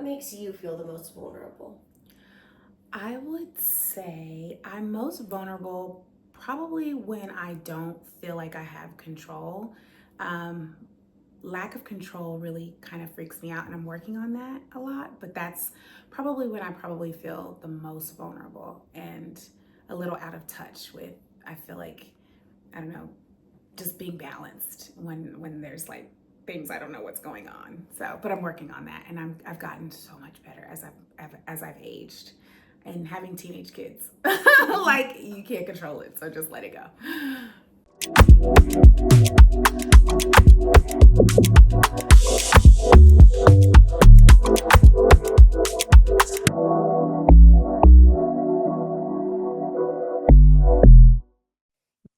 makes you feel the most vulnerable? I would say I'm most vulnerable probably when I don't feel like I have control. Um, Lack of control really kind of freaks me out, and I'm working on that a lot. But that's probably when I probably feel the most vulnerable and a little out of touch with, I feel like, I don't know, just being balanced when there's like things I don't know what's going on. So, but I'm working on that, and I've gotten so much better as I've aged, and having teenage kids. Like you can't control it, so just let it go.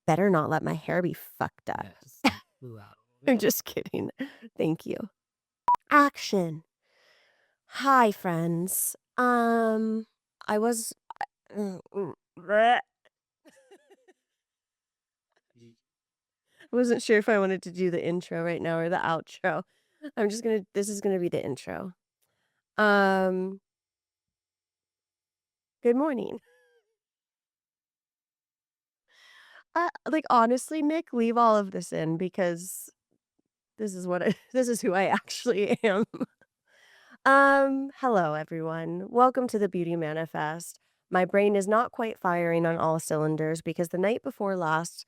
Better not let my hair be fucked up. Yes. Blew out a I'm little bit. just kidding. Thank you. Action. Hi, friends. I was. I wasn't sure if I wanted to do the intro right now or the outro. This is gonna be the intro. Um, Good morning. Like honestly, Nick, leave all of this in because this is who I actually am. Hello everyone. Welcome to the Beauty Manifest. My brain is not quite firing on all cylinders because the night before last,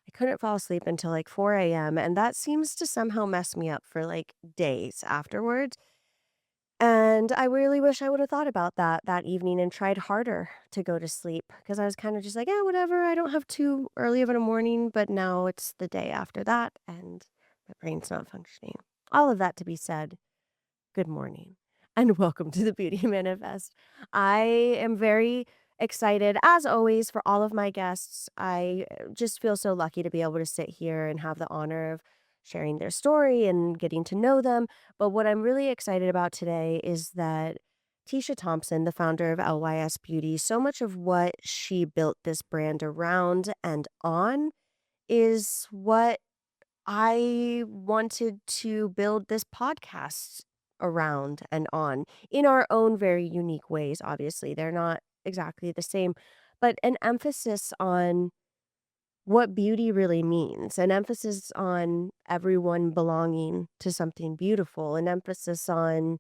I couldn't fall asleep until like 4 a.m. and that seems to somehow mess me up for like days afterwards. And I really wish I would have thought about that evening and tried harder to go to sleep because I was kind of just like, yeah, whatever. I don't have too early of a morning, but now it's the day after that and my brain's not functioning. All of that to be said, good morning and welcome to the Beauty Manifest. I am very excited, as always, for all of my guests. I just feel so lucky to be able to sit here and have the honor of sharing their story and getting to know them. But what I'm really excited about today is that Tisha Thompson, the founder of LYS Beauty, so much of what she built this brand around and on is what I wanted to build this podcast around and on in our own very unique ways. Obviously, they're not exactly the same, but an emphasis on what beauty really means, an emphasis on everyone belonging to something beautiful, an emphasis on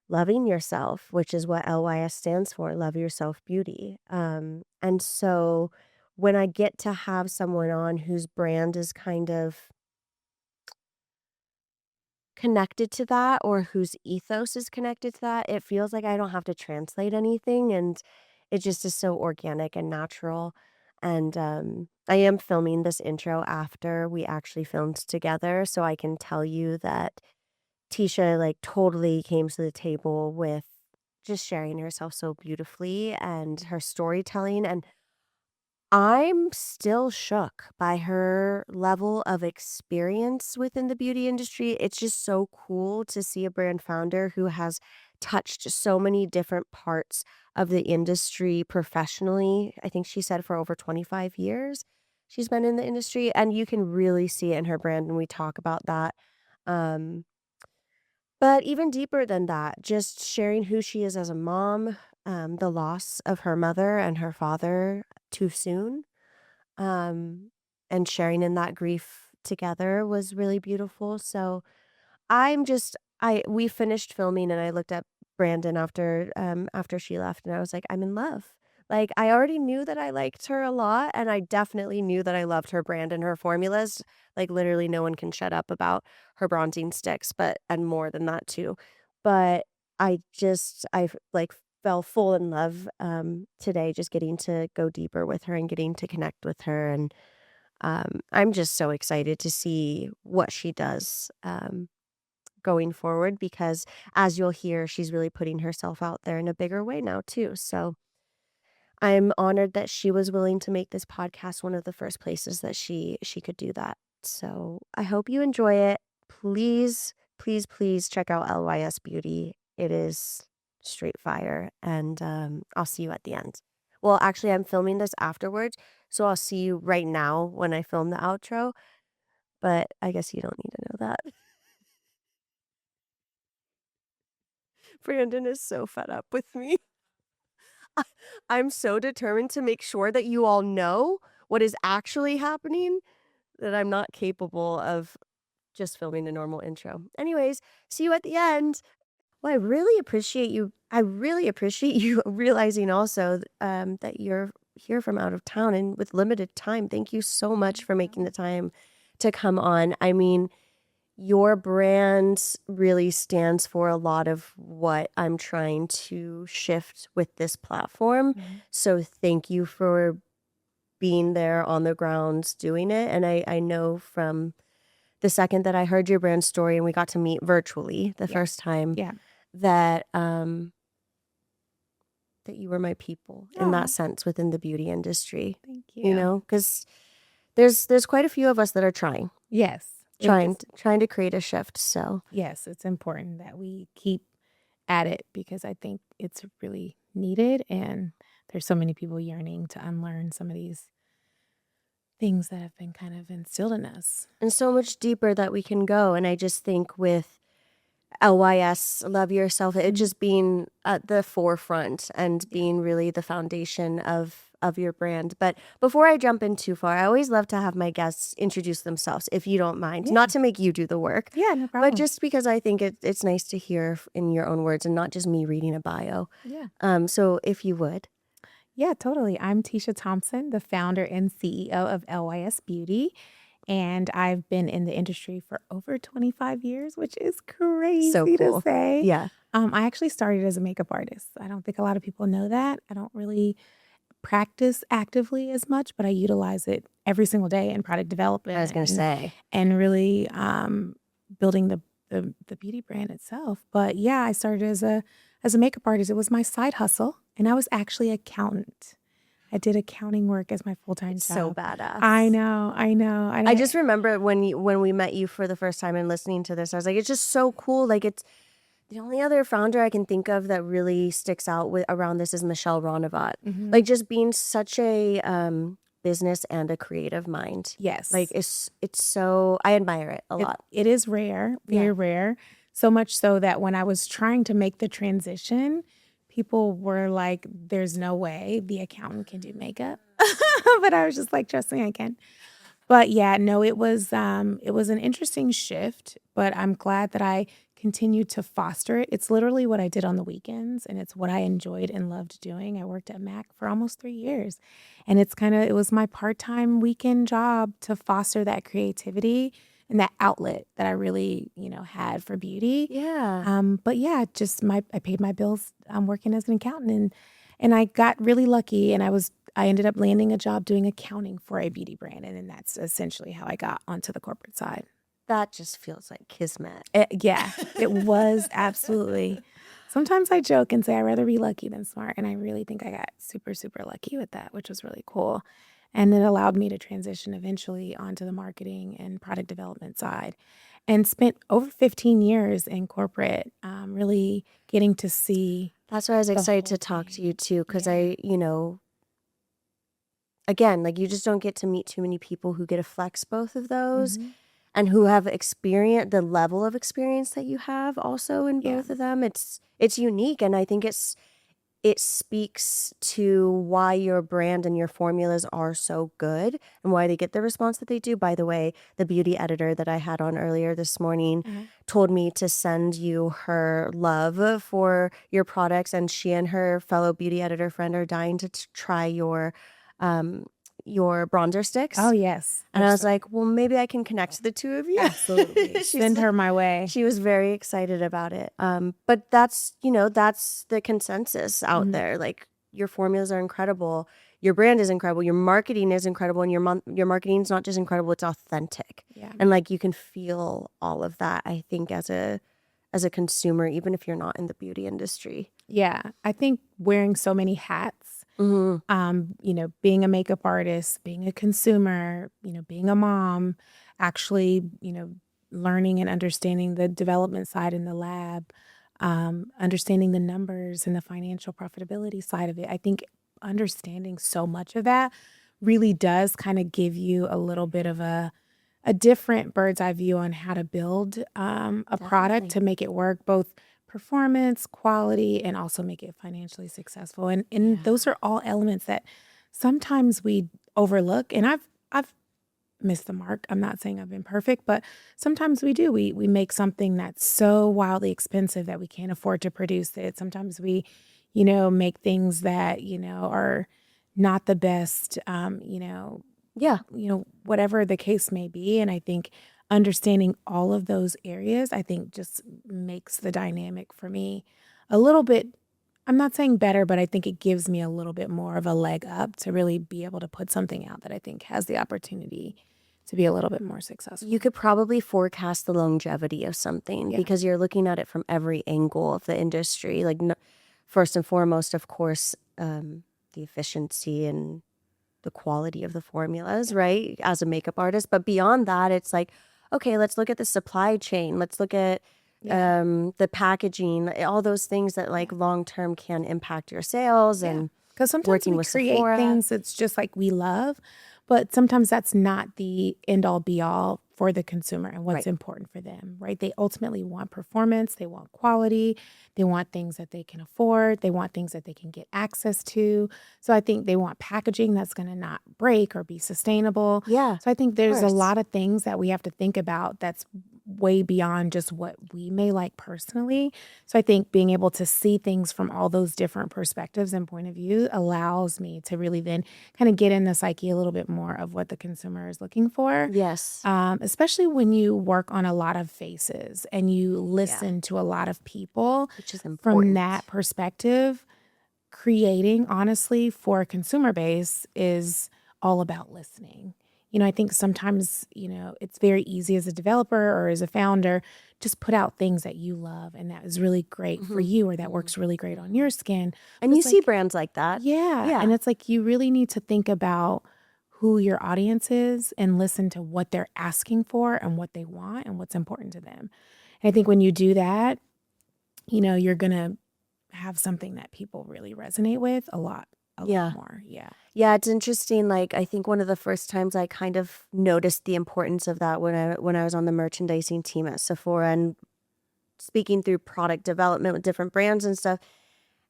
loving yourself, which is what LYS stands for, Love Yourself Beauty. And so when I get to have someone on whose brand is kind of connected to that or whose ethos is connected to that, it feels like I don't have to translate anything and it just is so organic and natural. And I am filming this intro after we actually filmed together, so I can tell you that Tisha like totally came to the table with just sharing herself so beautifully and her storytelling, and I'm still shook by her level of experience within the beauty industry. It's just so cool to see a brand founder who has touched so many different parts of the industry professionally. I think she said for over 25 years she's been in the industry, and you can really see it in her brand, and we talk about that. Um, but even deeper than that, just sharing who she is as a mom, the loss of her mother and her father too soon, um, and sharing in that grief together was really beautiful. So we finished filming and I looked at Brandon after she left and I was like, I'm in love. Like I already knew that I liked her a lot and I definitely knew that I loved her brand and her formulas. Like literally no one can shut up about her bronzing sticks, and more than that too. But I like fell full in love today just getting to go deeper with her and getting to connect with her, and I'm just so excited to see what she does going forward because as you'll hear, she's really putting herself out there in a bigger way now too. So I'm honored that she was willing to make this podcast one of the first places that she could do that. So I hope you enjoy it. Please, please, please check out LYS Beauty. It is straight fire, and I'll see you at the end. Well, actually, I'm filming this afterwards, so I'll see you right now when I film the outro. But I guess you don't need to know that. Brandon is so fed up with me. I'm so determined to make sure that you all know what is actually happening that I'm not capable of just filming a normal intro. Anyways, see you at the end. Well, I really appreciate you. I really appreciate you realizing also that you're here from out of town and with limited time. Thank you so much for making the time to come on. I mean, your brand really stands for a lot of what I'm trying to shift with this platform. So thank you for being there on the ground doing it. And I know from the second that I heard your brand story and we got to meet virtually the first time that that you were my people in that sense within the beauty industry. Thank you. You know, because there's quite a few of us that are trying Yes. to create a shift. So Yes, it's important that we keep at it because I think it's really needed and there's so many people yearning to unlearn some of these things that have been kind of instilled in us. and so much deeper that we can go. And I just think with LYS, Love Yourself, it just being at the forefront and being really the foundation of your brand. But before I jump in too far, I always love to have my guests introduce themselves, if you don't mind. Yeah. Not to make you do the work, Yeah, no problem. but just because I think it's nice to hear in your own words and not just me reading a bio. Yeah. So if you would. Yeah, totally. I'm Tisha Thompson, the founder and CEO of LYS Beauty. And I've been in the industry for over 25 years, which is crazy So cool. to say. Yeah. I actually started as a makeup artist. I don't think a lot of people know that. I don't really practice actively as much, but I utilize it every single day in product development. I was going to say. And really building the beauty brand itself. But yeah, I started as a makeup artist. It was my side hustle, and I was actually an accountant. I did accounting work as my full-time job. So badass. I know. I just remember when we met you for the first time and listening to this, I was like, it's just so cool. Like it's the only other founder I can think of that really sticks out around this is Michelle Ronavat. Like just being such a business and a creative mind. Yes. Like it's so, I admire it a lot. It is rare, very rare. So much so that when I was trying to make the transition, people were like, there's no way the accountant can do makeup. But I was just like, trust me, I can. But yeah, no, it was an interesting shift, but I'm glad that I continued to foster it. It's literally what I did on the weekends, and it's what I enjoyed and loved doing. I worked at Mac for almost 3 years, and it was my part-time weekend job to foster that creativity and that outlet that I really, had for beauty. Yeah. But yeah, I paid my bills working as an accountant, and I got really lucky, and I ended up landing a job doing accounting for a beauty brand, and then that's essentially how I got onto the corporate side. That just feels like kismet. Yeah, it was absolutely. Sometimes I joke and say I'd rather be lucky than smart, and I really think I got super, super lucky with that, which was really cool. And it allowed me to transition eventually onto the marketing and product development side and spent over 15 years in corporate, really getting to see. That's why I was excited to whole talk thing. to you too, because Yeah. again, like you just don't get to meet too many people who get to flex both of those Mhm. and who have the level of experience that you have also in Yeah. both of them. It's unique, and I think it speaks to why your brand and your formulas are so good and why they get the response that they do. By the way, the beauty editor that I had on earlier this morning told me to send you her love for your products, and she and her fellow beauty editor friend are dying to try your bronzer sticks. Oh, yes. And I was like, well, maybe I can connect the two of you. Absolutely. Send her my way. She was very excited about it. But that's the consensus out there. Like your formulas are incredible. Your brand is incredible. Your marketing is incredible. And your marketing is not just incredible, it's authentic. Yeah. And like you can feel all of that, I think, as a consumer, even if you're not in the beauty industry. Yeah. I think wearing so many hats, being a makeup artist, being a consumer, being a mom, actually, learning and understanding the development side in the lab, understanding the numbers and the financial profitability side of it. I think understanding so much of that really does kind of give you a little bit of a different bird's eye view on how to build a product to make it work both performance, quality, and also make it financially successful. And those are all elements that sometimes we overlook. And I've missed the mark. I'm not saying I've been perfect, but sometimes we do. We make something that's so wildly expensive that we can't afford to produce it. Sometimes we, make things that, are not the best, whatever the case may be. And I think understanding all of those areas, I think just makes the dynamic for me a little bit, I'm not saying better, but I think it gives me a little bit more of a leg up to really be able to put something out that I think has the opportunity to be a little bit more successful. You could probably forecast the longevity of something because you're looking at it from every angle of the industry. Like, first and foremost, of course, the efficiency and the quality of the formulas, right, as a makeup artist. But beyond that, it's like, okay, let's look at the supply chain. Let's look at the packaging, all those things that like long-term can impact your sales and because sometimes working we with create Sephora. things that's just like we love, but sometimes that's not the end all be all for the consumer and what's important for them, right? They ultimately want performance, they want quality, they want things that they can afford, they want things that they can get access to. So I think they want packaging that's going to not break or be sustainable. Yeah. So I think there's a lot of things that we have to think about that's way beyond just what we may like personally. So I think being able to see things from all those different perspectives and point of view allows me to really then kind of get in the psyche a little bit more of what the consumer is looking for. Yes. Especially when you work on a lot of faces and you listen to a lot of people. Which is important. From that perspective, creating honestly for a consumer base is all about listening. I think sometimes, it's very easy as a developer or as a founder, just put out things that you love and that is really great for you or that works really great on your skin. And you see brands like that. Yeah. And it's like you really need to think about who your audience is and listen to what they're asking for and what they want and what's important to them. And I think when you do that, you're going to have something that people really resonate with a lot more. Yeah. Yeah, it's interesting. Like, I think one of the first times I kind of noticed the importance of that when I was on the merchandising team at Sephora and speaking through product development with different brands and stuff.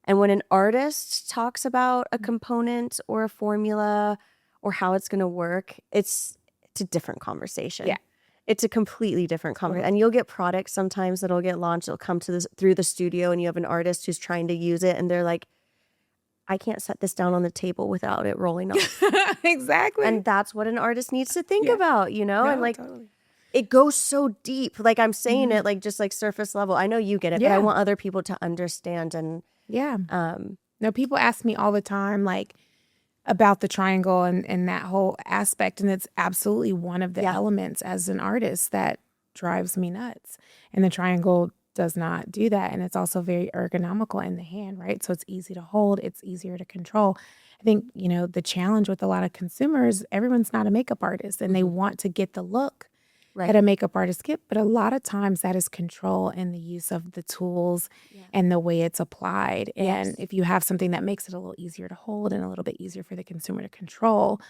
And when an artist talks about a component or a formula or how it's going to work, it's a different conversation. Yeah. It's a completely different conversation. And you'll get products sometimes that'll get launched. It'll come to through the studio and you have an artist who's trying to use it and they're like, I can't set this down on the table without it rolling off. Exactly. And that's what an artist needs to think about, No, and like totally. it goes so deep. Like I'm saying it like just like surface level. I know you get it, but I want other people to understand and no, people ask me all the time like about the triangle and that whole aspect. And it's absolutely one of the elements as an artist that drives me nuts. And the triangle does not do that. And it's also very ergonomical in the hand, right? So it's easy to hold. It's easier to control. I think, the challenge with a lot of consumers, everyone's not a makeup artist and they want to get the look that a makeup artist get. But a lot of times that is control and the use of the tools and the way it's applied. And if you have something that makes it a little easier to hold and a little bit easier for the consumer to control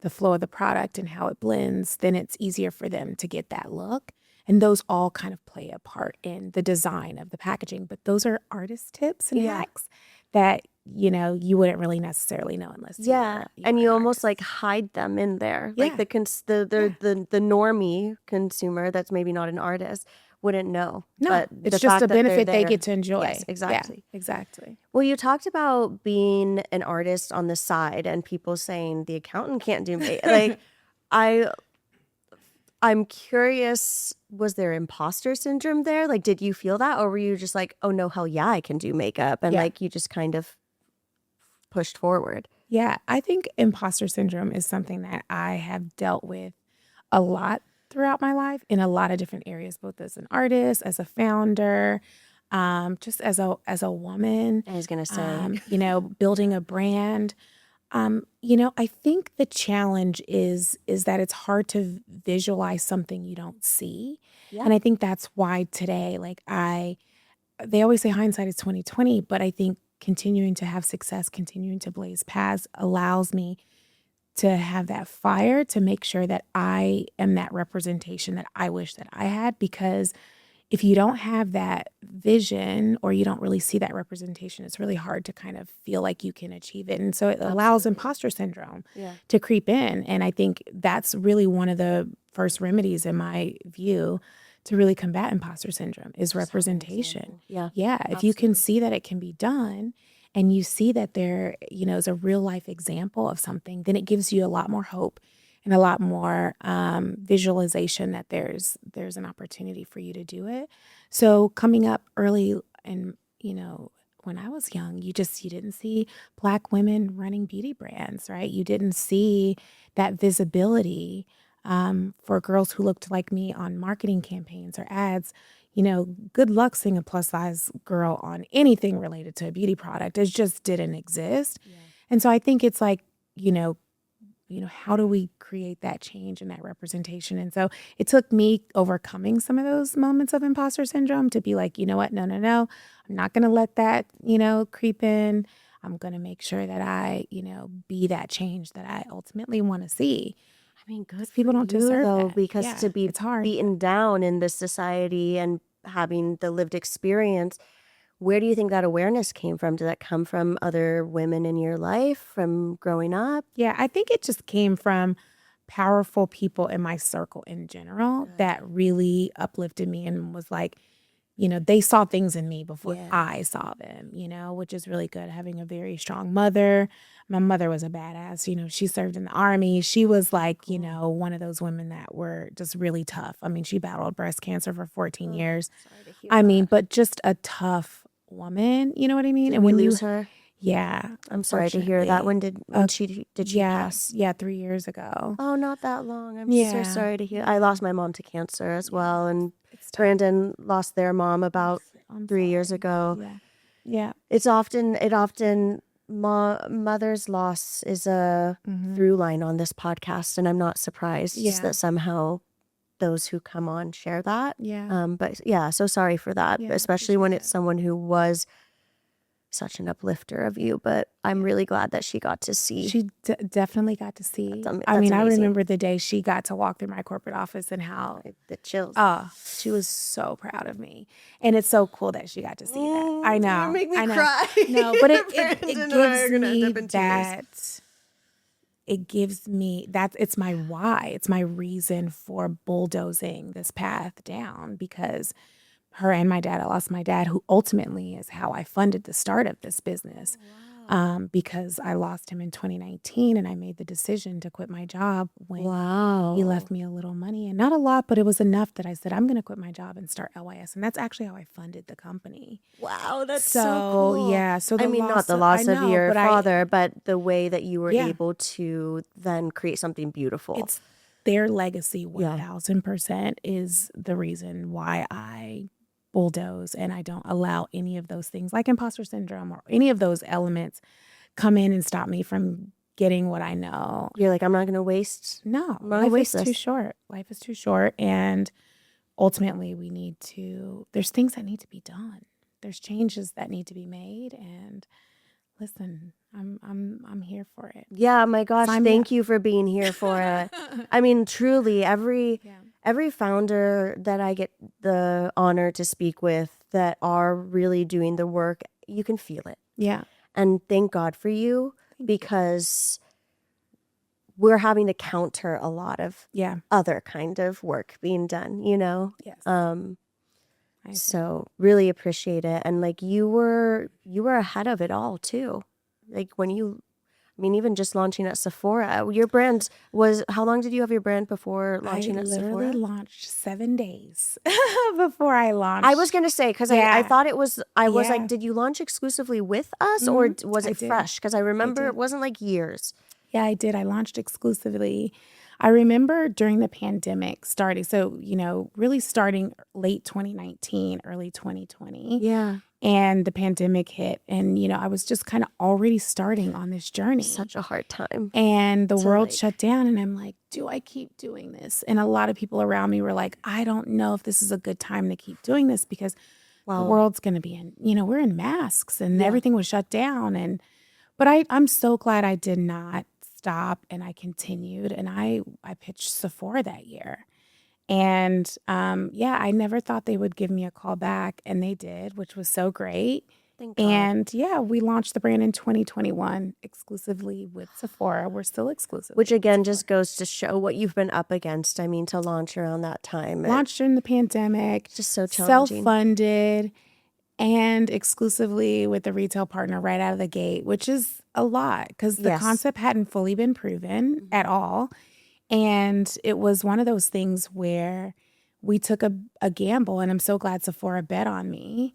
the flow of the product and how it blends, then it's easier for them to get that look. And those all kind of play a part in the design of the packaging. But those are artist tips and hacks that, you wouldn't really necessarily know unless you were and you an almost artist. like hide them in there. Like the normie consumer that's maybe not an artist wouldn't know. No, but it's the just fact a that they're benefit they there- get to enjoy. Yes, exactly. Yeah, exactly. Well, you talked about being an artist on the side and people saying the accountant can't do like I'm curious, was there imposter syndrome there? Like, did you feel that? Or were you just like, oh no, hell yeah, I can do makeup. And like, you just kind of pushed forward. Yeah, I think imposter syndrome is something that I have dealt with a lot throughout my life in a lot of different areas, both as an artist, as a founder, just as a woman. I was going to say, building a brand. I think the challenge is that it's hard to visualize something you don't see. Yeah. And I think that's why today, they always say hindsight is 20/20, but I think continuing to have success, continuing to blaze paths allows me to have that fire to make sure that I am that representation that I wish that I had, because if you don't have that vision or you don't really see that representation, it's really hard to kind of feel like you can achieve it. And so it allows imposter syndrome to creep in. And I think that's really one of the first remedies in my view to really combat imposter syndrome is representation. Yeah. If you can see that it can be done and you see that there, is a real life example of something, then it gives you a lot more hope and a lot more visualization that there's an opportunity for you to do it. So coming up early and, when I was young, you didn't see Black women running beauty brands, right? You didn't see that visibility for girls who looked like me on marketing campaigns or ads. Good luck seeing a plus size girl on anything related to a beauty product. It just didn't exist. And so I think it's like, how do we create that change and that representation? And so it took me overcoming some of those moments of imposter syndrome to be like, you know what? No. I'm not going to let that, creep in. I'm going to make sure that I, be that change that I ultimately want to see. I mean, good people don't deserve though, that. because to be it's hard. beaten down in this society and having the lived experience, where do you think that awareness came from? Did that come from other women in your life, from growing up? Yeah, I think it just came from powerful people in my circle in general that really uplifted me and was like, they saw things in me before I saw them, which is really good. Having a very strong mother. My mother was a badass. She served in the Army. She was like, one of those women that were just really tough. I mean, she battled breast cancer for 14 years. I mean, but just a tough woman. You know what I mean? And when you lose her? Yeah. I'm sorry to hear that. Did she pass? Yeah, 3 years ago. Oh, not that long. I'm so sorry to hear. I lost my mom to cancer as well. And Brandon lost their mom about 3 years ago. Yeah. Mother's loss is a through line on this podcast. And I'm not surprised just that somehow those who come on share that. But so sorry for that, especially when it's someone who was such an uplifter of you, but I'm really glad that she got to see. She definitely got to see. That's I amazing. remember the day she got to walk through my corporate office and how the chills. She was so proud of me, and it's so cool that she got to see that. I know. You make me cry. No, but it gives me that. It gives me that. It's my why. It's my reason for bulldozing this path down because her and my dad, I lost my dad, who ultimately is how I funded the start of this business. Because I lost him in 2019 and I made the decision to quit my job when he left me a little money, and not a lot, but it was enough that I said, I'm going to quit my job and start LYS. And that's actually how I funded the company. Wow, that's so cool. Yeah. So not the loss of your father, but the way that you were able to then create something beautiful. It's their legacy 1000% is the reason why I bulldoze and I don't allow any of those things like imposter syndrome or any of those elements come in and stop me from getting what I know. You're like, I'm not going to waste. No, life is too short. Life is too short. And ultimately there's things that need to be done. There's changes that need to be made. And listen, I'm here for it. Yeah, my gosh, thank you for being here for it. I mean, truly, every founder that I get the honor to speak with that are really doing the work, you can feel it. Yeah. And thank God for you because we're having to counter a lot of other kind of work being done, Yes. So really appreciate it. And like you were ahead of it all too. Like even just launching at Sephora, your brand was, how long did you have your brand before launching at Sephora? I literally launched 7 days before I launched. I was going to say, because I thought it was, I was like, did you launch exclusively with us or was it fresh? Because I remember it wasn't like years. Yeah, I did. I launched exclusively. I remember during the pandemic starting, really starting late 2019, early 2020. Yeah. And the pandemic hit and, I was just kind of already starting on this journey. Such a hard time. And the world shut down and I'm like, do I keep doing this? And a lot of people around me were like, I don't know if this is a good time to keep doing this because the world's going to be in, we're in masks and everything was shut down. But I'm so glad I did not stop and I continued and I pitched Sephora that year. And I never thought they would give me a call back, and they did, which was so great. Thank God. And we launched the brand in 2021 exclusively with Sephora. We're still exclusive. Which again just goes to show what you've been up against. I mean, to launch around that time. Launched during the pandemic. Just so challenging. Self-funded and exclusively with a retail partner right out of the gate, which is a lot because the concept hadn't fully been proven at all. And it was one of those things where we took a gamble, and I'm so glad Sephora bet on me.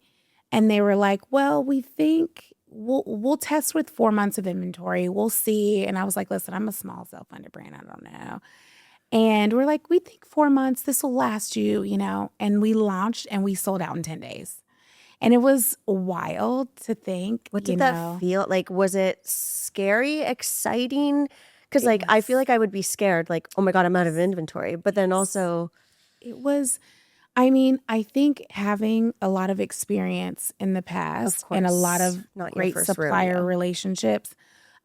And they were like, well, we think we'll test with 4 months of inventory. We'll see. And I was like, listen, I'm a small self-funded brand. I don't know. And we're like, we think 4 months, this will last you, And we launched and we sold out in 10 days. And it was wild to think. What did that feel like? Was it scary, exciting? Because I feel like I would be scared, like, oh my God, I'm out of inventory. But then also it was, I think having a lot of experience in the past and a lot of great supplier relationships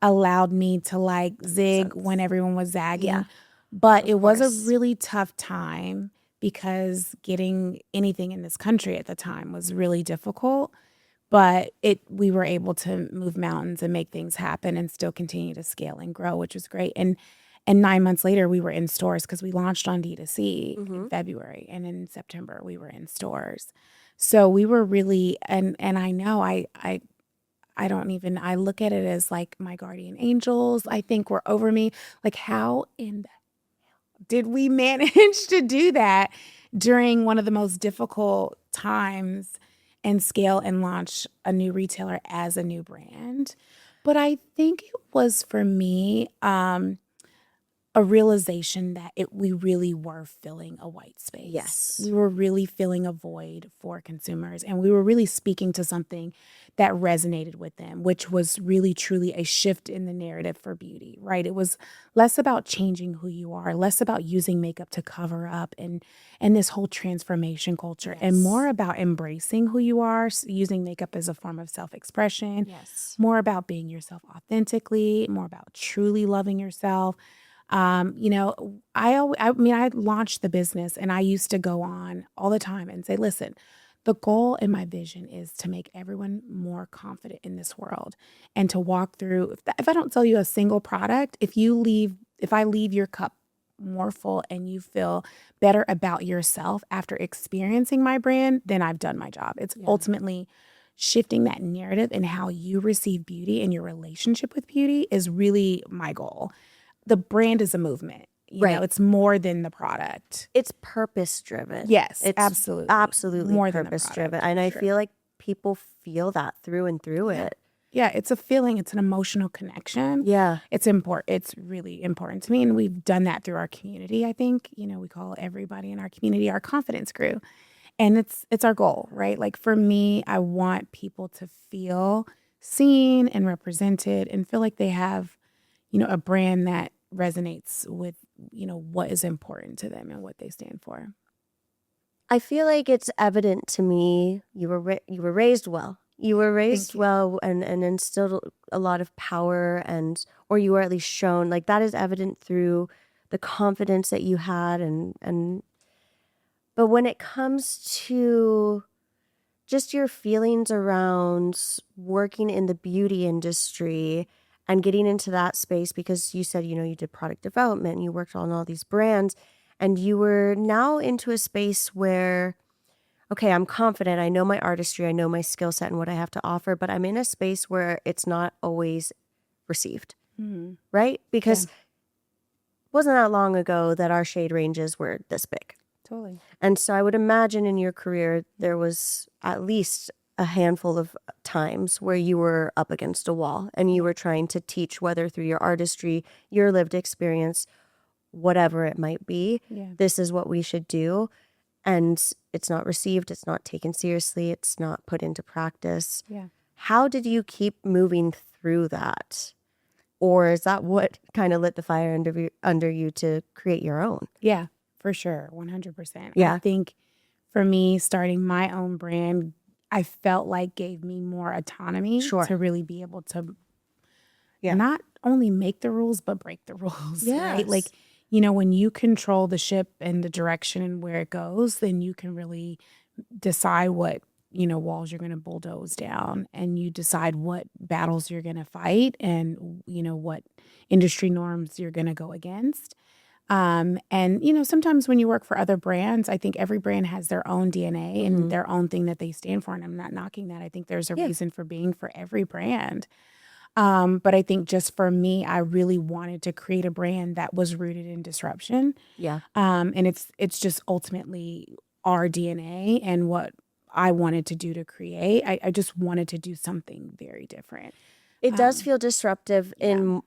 allowed me to zig when everyone was zagging. Yeah, but it was a really tough time because getting anything in this country at the time was really difficult. But we were able to move mountains and make things happen and still continue to scale and grow, which was great. And 9 months later, we were in stores because we launched on D2C in February. And in September, we were in stores. So we were really, and I know I look at it as like my guardian angels, I think, were over me. Like, how in the hell did we manage to do that during one of the most difficult times and scale and launch a new retailer as a new brand? But I think it was, for me, a realization that we really were filling a white space. Yes. We were really filling a void for consumers, and we were really speaking to something that resonated with them, which was really, truly a shift in the narrative for beauty, right? It was less about changing who you are, less about using makeup to cover up and this whole transformation culture, and more about embracing who you are, using makeup as a form of self-expression, more about being yourself authentically, more about truly loving yourself. I launched the business, and I used to go on all the time and say, listen, the goal in my vision is to make everyone more confident in this world and to walk through. If I don't sell you a single product, if I leave your cup more full and you feel better about yourself after experiencing my brand, then I've done my job. It's ultimately shifting that narrative and how you receive beauty and your relationship with beauty is really my goal. The brand is a movement. You know, it's more than the product. It's purpose-driven. Yes, it's absolutely more purpose-driven. And I feel like people feel that through and through it. Yeah, it's a feeling. It's an emotional connection. Yeah. It's important. It's really important to me. And we've done that through our community, I think. We call everybody in our community our confidence crew. And it's our goal, right? Like, for me, I want people to feel seen and represented and feel like they have a brand that resonates with, what is important to them and what they stand for. I feel like it's evident to me you were raised well. You were raised well and instilled a lot of power, or you were at least shown, like, that is evident through the confidence that you had but when it comes to just your feelings around working in the beauty industry and getting into that space, because you said, you did product development, you worked on all these brands, and you were now into a space where, okay, I'm confident, I know my artistry, I know my skill set and what I have to offer, but I'm in a space where it's not always received, right? Because it wasn't that long ago that our shade ranges were this big. Totally. And so I would imagine in your career, there was at least a handful of times where you were up against a wall and you were trying to teach, whether through your artistry, your lived experience, whatever it might be, this is what we should do. And it's not received, it's not taken seriously, it's not put into practice. Yeah. How did you keep moving through that? Or is that what kind of lit the fire under you to create your own? Yeah, for sure. 100%. Yeah. I think for me, starting my own brand, I felt like gave me more autonomy to really be able to not only make the rules, but break the rules, right? Like, when you control the ship and the direction and where it goes, then you can really decide what, walls you're going to bulldoze down, and you decide what battles you're going to fight, and, what industry norms you're going to go against. And, sometimes when you work for other brands, I think every brand has their own DNA and their own thing that they stand for. And I'm not knocking that. I think there's a reason for being for every brand. But I think just for me, I really wanted to create a brand that was rooted in disruption. Yeah. And it's just ultimately our DNA and what I wanted to do to create. I just wanted to do something very different. It does feel disruptive in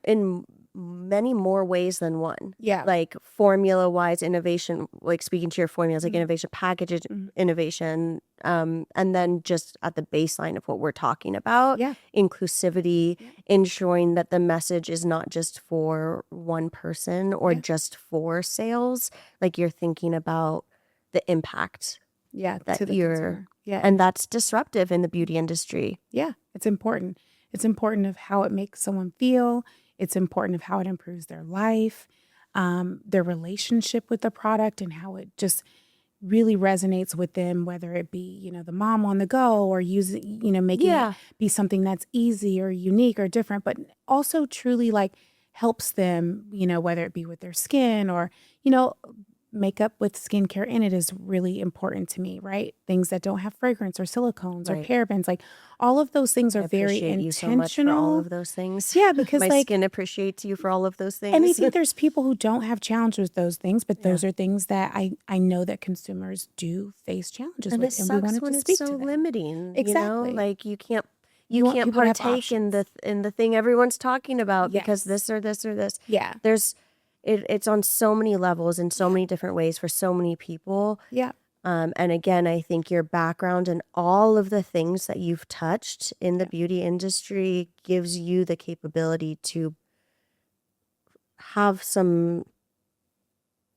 many more ways than one. Yeah. Like formula wise, innovation, like speaking to your formulas, like innovation, package innovation, and then just at the baseline of what we're talking about, inclusivity, ensuring that the message is not just for one person or just for sales. Like you're thinking about the impact that to the consumer. And that's disruptive in the beauty industry. Yeah, it's important. It's important of how it makes someone feel. It's important of how it improves their life, their relationship with the product, and how it just really resonates with them, whether it be, the mom on the go or using, making it be something that's easy or unique or different, but also truly like helps them, whether it be with their skin or, makeup with skincare in it is really important to me, right? Things that don't have fragrance or silicones or parabens, like all of those things are very intentional. You so much for all of those things. Yeah, because my skin appreciates you for all of those things. And I think there's people who don't have challenges with those things, but those are things that I know that consumers do face challenges and with, and we wanted to speak to them. Limiting. Exactly. Like you can't partake in the thing everyone's talking about because this or this or this. Yeah. It's on so many levels in so many different ways for so many people. Yeah. And again, I think your background and all of the things that you've touched in the beauty industry gives you the capability to have some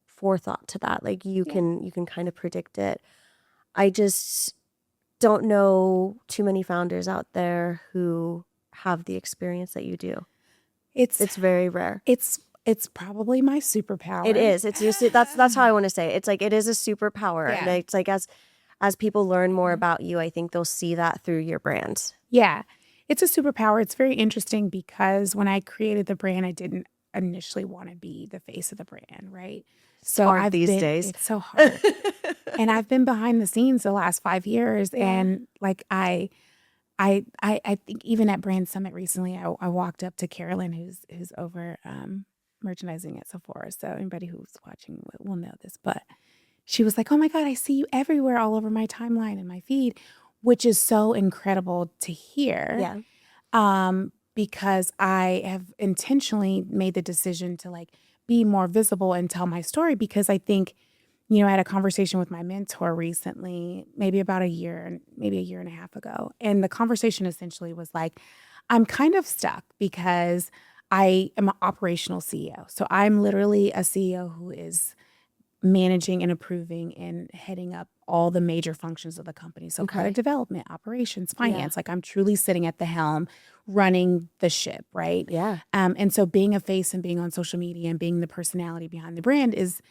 forethought to that. Like you can kind of predict it. I just don't know too many founders out there who have the experience that you do. It's very rare. It's probably my superpower. It is. It's just that's how I want to say it. It's like it is a superpower. Yeah. And it's like as people learn more about you, I think they'll see that through your brand. Yeah. It's a superpower. It's very interesting because when I created the brand, I didn't initially want to be the face of the brand, right? So hard these days. It's so hard. And I've been behind the scenes the last 5 years. And like I think even at Brand Summit recently, I walked up to Carolyn, who's over merchandising at Sephora. So anybody who's watching will know this. But she was like, "Oh my God, I see you everywhere, all over my timeline and my feed," which is so incredible to hear. Yeah. Because I have intentionally made the decision to like be more visible and tell my story, because I think, I had a conversation with my mentor recently, maybe about a year and a half ago. And the conversation essentially was like, I'm kind of stuck because I am an operational CEO. So I'm literally a CEO who is managing and approving and heading up all the major functions of the company. So product development, operations, finance, like I'm truly sitting at the helm, running the ship, right? Yeah. And so being a face and being on social media and being the personality behind the brand is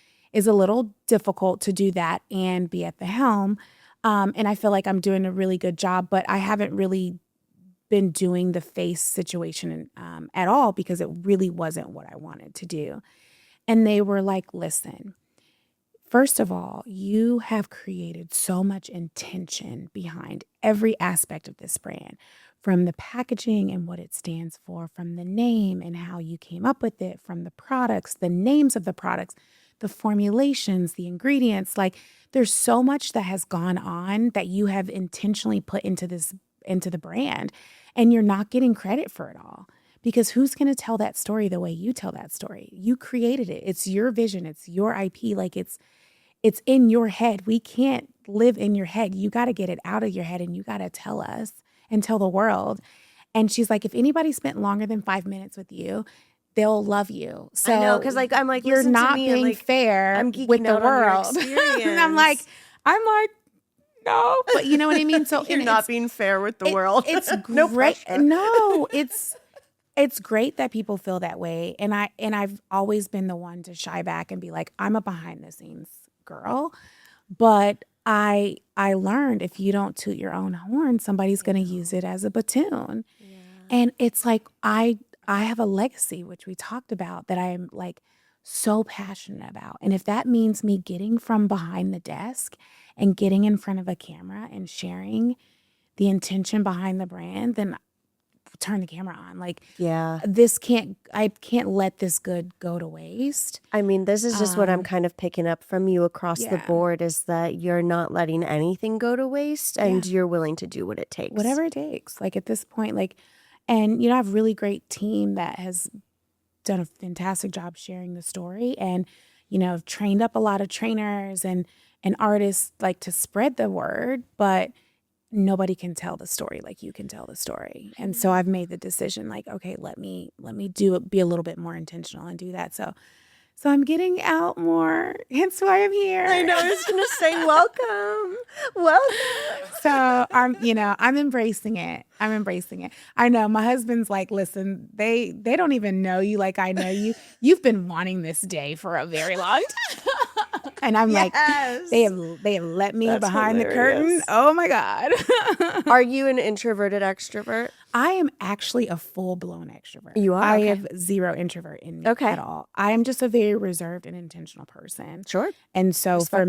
a little difficult to do that and be at the helm. And I feel like I'm doing a really good job, but I haven't really been doing the face situation at all because it really wasn't what I wanted to do. And they were like, "Listen, first of all, you have created so much intention behind every aspect of this brand, from the packaging and what it stands for, from the name and how you came up with it, from the products, the names of the products, the formulations, the ingredients. Like there's so much that has gone on that you have intentionally put into the brand, and you're not getting credit for it all. Because who's going to tell that story the way you tell that story? You created it. It's your vision. It's your IP. Like it's in your head. We can't live in your head. You got to get it out of your head, and you got to tell us and tell the world." And she's like, "If anybody spent longer than 5 minutes with you, they'll love you." So I know, because like I'm like, you're listen not to me, being like, fair I'm geeking with the out on your world. And I'm like, no, but you know what I mean? So you're not being fair with the world. It's No great. pressure. No, it's great that people feel that way. And I've always been the one to shy back and be like, I'm a behind the scenes girl. But I learned if you don't toot your own horn, somebody's going to use it as a platoon. Yeah. And it's like I have a legacy, which we talked about, that I am like so passionate about. And if that means me getting from behind the desk and getting in front of a camera and sharing the intention behind the brand, then turn the camera on. Like, Yeah. I can't let this good go to waste. I mean, this is just what I'm kind of picking up from you across the Yeah. board, is that you're not letting anything go to waste, and you're willing to do what it takes. Whatever it takes. Like at this point, like, and I have a really great team that has done a fantastic job sharing the story, and I've trained up a lot of trainers and artists, like, to spread the word, but nobody can tell the story like you can tell the story. And so I've made the decision, like, okay, let me be a little bit more intentional and do that. So I'm getting out more. Hence why I'm here. I know, I was going to say welcome. Welcome. So I'm embracing it. I know my husband's like, listen, they don't even know you like I know you. You've been wanting this day for a very long time. And I'm like, they have let me That's behind hilarious. the curtain. Oh my God. Are you an introverted extrovert? I am actually a full-blown extrovert. You are? I Okay. have zero introvert in me Okay. at all. I am just a very reserved and intentional person. Sure. And so Respect for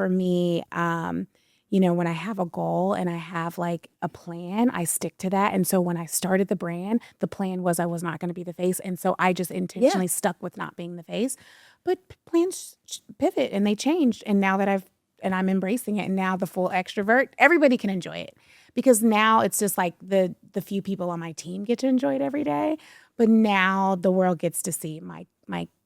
me, when I have a goal and I have like a plan, I stick to that. And so when I started the brand, the plan was I was not going to be the face. And so I just intentionally stuck with not being the face. But plans pivot and they changed. And now that I'm embracing it, and now the full extrovert, everybody can enjoy it. Because now it's just like the few people on my team get to enjoy it every day. But now the world gets to see my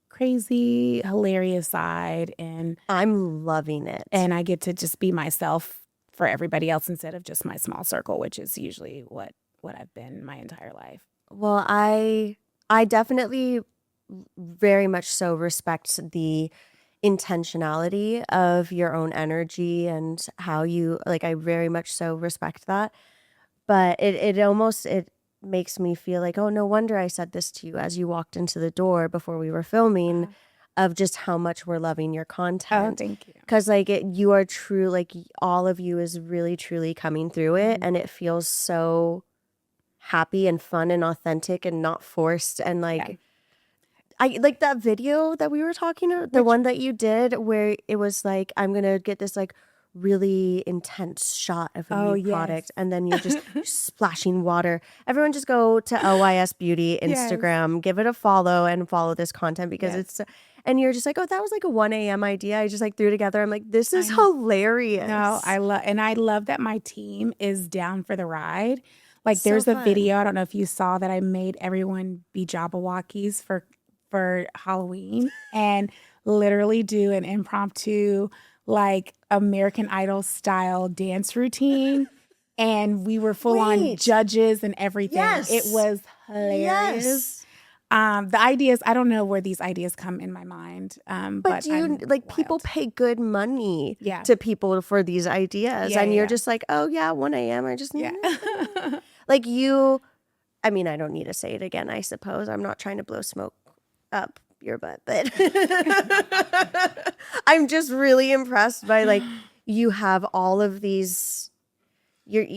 crazy, hilarious side, and I'm loving it. and I get to just be myself for everybody else instead of just my small circle, which is usually what I've been my entire life. Well, I definitely very much so respect the intentionality of your own energy and how you, like, I very much so respect that. But it almost makes me feel like, oh, no wonder I said this to you as you walked into the door before we were filming, of just how much we're loving your Oh, content. thank you. Because like you are true, like all of you is really truly coming through it, and it feels so happy and fun and authentic and not forced. And like I like that video that we were talking about, the one that you did where it was like, I'm gonna get this like really intense shot of a new product, and then you're just splashing water. Everyone just go to LYS Beauty Instagram, give it a follow, and follow this content, because it's, and you're just like, oh, that was like a 1 a.m. idea. I just like threw together. I'm like, this is hilarious. No, I love that my team is down for the ride. Like, So there's a fun. video, I don't know if you saw, that I made everyone be Jabberwockies for Halloween, and literally do an impromptu, like, American Idol style dance routine. And we were full on judges and everything. Yes. It was hilarious. The ideas, I don't know where these ideas come in my mind. But do you, I'm like, people wild. pay good money to people for these ideas, and you're just like, oh yeah, 1 a.m. I just like you. I mean, I don't need to say it again, I suppose. I'm not trying to blow smoke up your butt, but I'm just really impressed by, like, you have all of these.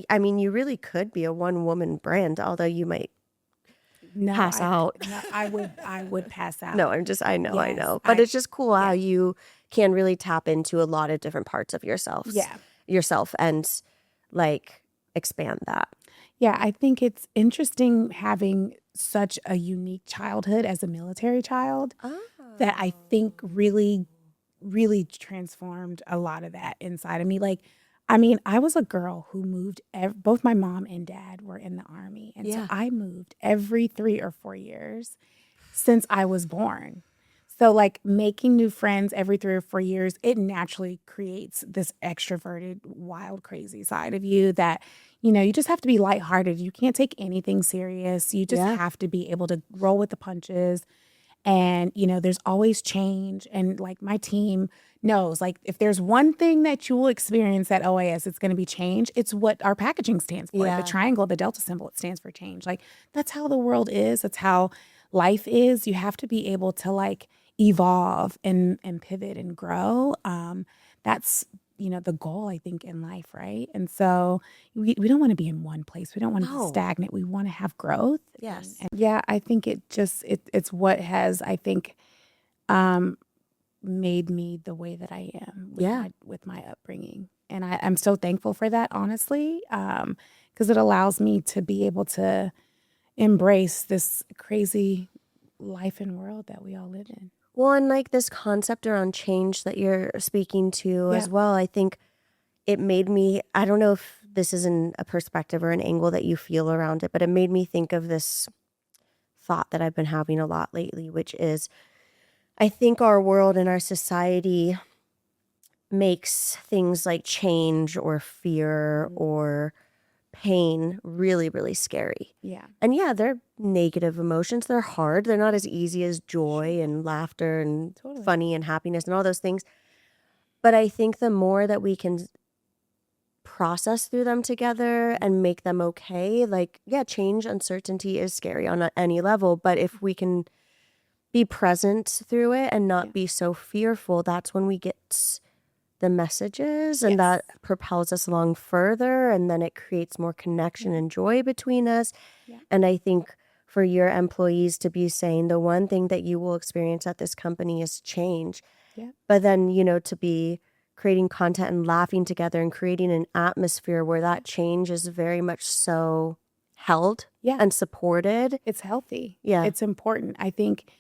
I mean, you really could be a one-woman brand, although you might pass out. No, I would pass out. No, I know. But it's just cool how you can really tap into a lot of different parts of yourself and like expand that. Yeah, I think it's interesting having such a unique childhood as a military child that I think really, really transformed a lot of that inside of me. Like, I mean, I was a girl who moved, both my mom and dad were in the Army. And so I moved every 3 or 4 years since I was born. So like making new friends every 3 or 4 years, it naturally creates this extroverted, wild, crazy side of you that, you just have to be lighthearted. You can't take anything serious. You just have to be able to roll with the punches And, there's always change. And like my team knows, like if there's one thing that you will experience at OAS, it's going to be change. It's what our packaging stands for. The Yeah. triangle, the delta symbol, it stands for change. Like that's how the world is. That's how life is. You have to be able to like evolve and pivot and grow. That's the goal, I think, in life, right? And so we don't want to be in one place. We don't want to be No. stagnant. We want to have growth. Yes. And yeah, I think it's what has, I think, made me the way that I am with my upbringing. And I'm so thankful for that, honestly, because it allows me to be able to embrace this crazy life and world that we all live in. Well, and like this concept around change that you're speaking to as well, I think it made me, I don't know if this is a perspective or an angle that you feel around it, but it made me think of this thought that I've been having a lot lately, which is I think our world and our society makes things like change or fear or pain really, really scary. Yeah. And yeah, they're negative emotions. They're hard. They're not as easy as joy and laughter and funny and happiness and all those things. But I think the more that we can process through them together and make them okay, like, yeah, change, uncertainty is scary on any level. But if we can be present through it and not be so fearful, that's when we get the messages and that propels us along further, and then it creates more connection and joy between us. And I think for your employees to be saying the one thing that you will experience at this company is change, but then to be creating content and laughing together and creating an atmosphere where that change is very much so held and supported. It's healthy. Yeah. It's important. I think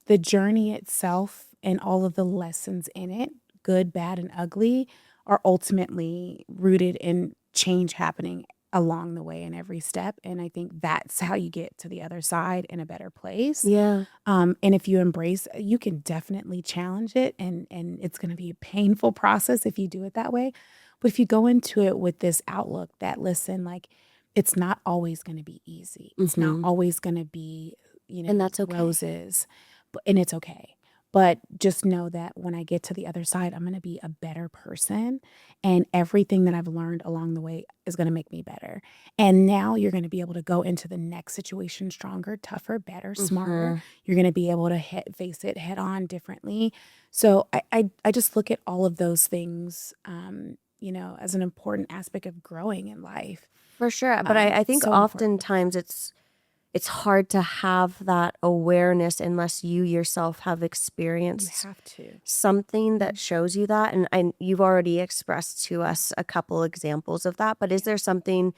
the journey itself and all of the lessons in it, good, bad, and ugly, are ultimately rooted in change happening along the way in every step. And I think that's how you get to the other side in a better place. Yeah. And if you embrace, you can definitely challenge it, and it's going to be a painful process if you do it that way. But if you go into it with this outlook that, listen, like, it's not always going to be easy. It's not always going to be, and that's okay. Roses, and it's okay. But just know that when I get to the other side, I'm going to be a better person. And everything that I've learned along the way is going to make me better. And now you're going to be able to go into the next situation stronger, tougher, better, smarter. You're going to be able to face it head on differently. So I just look at all of those things, as an important aspect of growing in life. For sure. But I think so oftentimes it's hard to have that awareness unless you yourself have experienced something that shows you that. And you've already expressed to us a couple examples of that. But is there something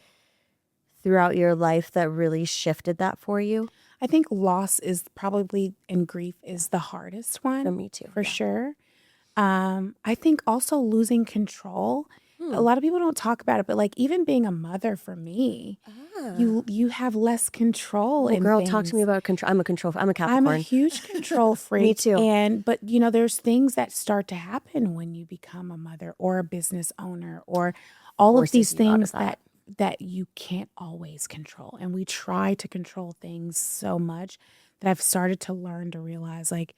throughout your life that really shifted that for you? I think loss is probably, and grief is the hardest one. For me too. For sure. I think also losing control. A lot of people don't talk about it, but like even being a mother for me, you have less control. Well, girl, talk to me about control. I'm a Capricorn. I'm a huge control freak. Me too. But there's things that start to happen when you become a mother or a business owner, or all of these things that you can't always control. And we try to control things so much that I've started to learn to realize, like,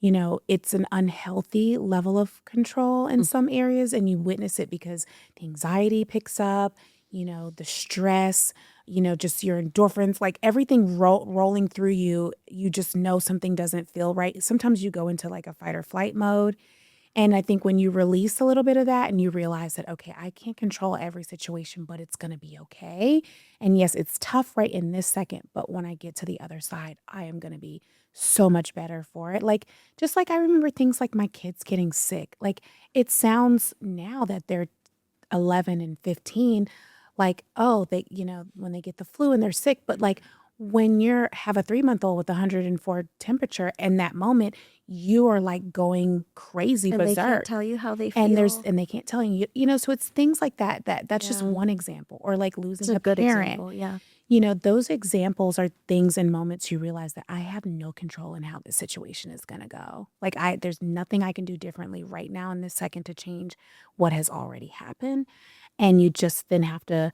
it's an unhealthy level of control in some areas, and you witness it because the anxiety picks up, the stress, just your endorphins, like everything rolling through you. You just know something doesn't feel right. Sometimes you go into like a fight or flight mode. And I think when you release a little bit of that and you realize that, okay, I can't control every situation, but it's going to be okay. And yes, it's tough right in this second, but when I get to the other side, I am going to be so much better for it. Like, just like I remember things like my kids getting sick. Like, it sounds now that they're 11 and 15, like, oh, they, when they get the flu and they're sick, but like when you have a 3-month-old with 104 temperature, in that moment, you are like going crazy, and berserk. They can't tell you how they feel. And they can't tell you, so it's things like that. That's just one example. Or like losing a good parent. Example, yeah. Those examples are things and moments you realize that I have no control in how this situation is going to go. Like there's nothing I can do differently right now in this second to change what has already happened. And you just then have to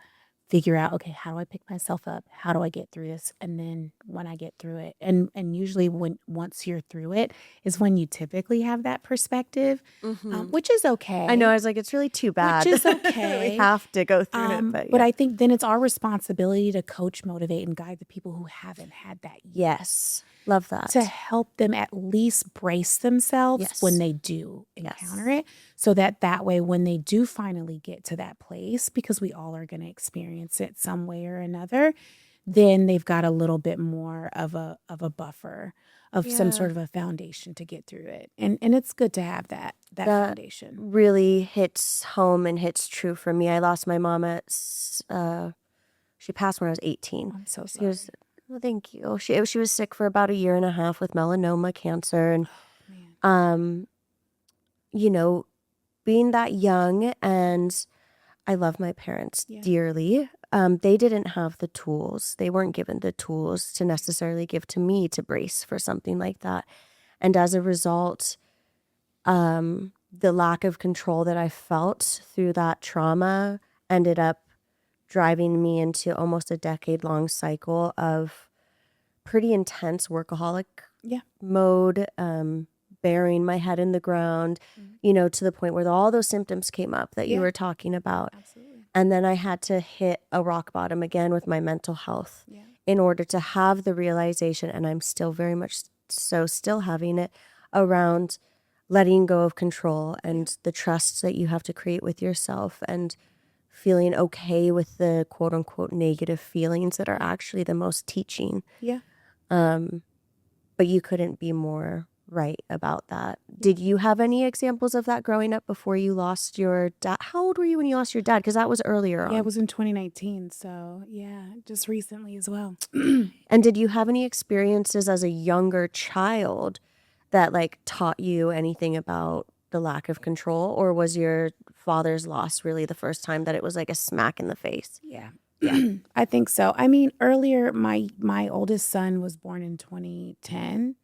figure out, okay, how do I pick myself up? How do I get through this? And then when I get through it, and usually once you're through it is when you typically have that perspective, which is okay. I know. I was like, it's really too bad. Which is we okay. have to go through it. But I think then it's our responsibility to coach, motivate, and guide the people who haven't had that yet. Yes. Love that. To help them at least brace themselves when they do encounter it, so that way when they do finally get to that place, because we all are going to experience it some way or another, then they've got a little bit more of a buffer, of some sort of a foundation to get through it. And it's good to have that foundation. Really hits home and hits true for me. I lost my mom she passed when I was 18. I'm so sorry. Well, thank you. She was sick for about 1.5 years with melanoma cancer. And, you know, being that young, and I love my parents dearly. They didn't have the tools. They weren't given the tools to necessarily give to me to brace for something like that. And as a result, the lack of control that I felt through that trauma ended up driving me into almost a decade-long cycle of pretty intense workaholic mode, burying my head in the ground, you know, to the point where all those symptoms came up that you were talking about. Absolutely. And then I had to hit a rock bottom again with my mental health in order to have the realization, and I'm still very much so still having it, around letting go of control and the trust that you have to create with yourself, and feeling okay with the quote unquote negative feelings that are actually the most teaching. Yeah. But you couldn't be more right about that. Did you have any examples of that growing up before you lost your dad? How old were you when you lost your dad? Because that was earlier on. Yeah, it was in 2019. So just recently as well. And did you have any experiences as a younger child that like taught you anything about the lack of control, or was your father's loss really the first time that it was like a smack in the face? Yeah. I think so. I mean, earlier, my oldest son was born in 2010.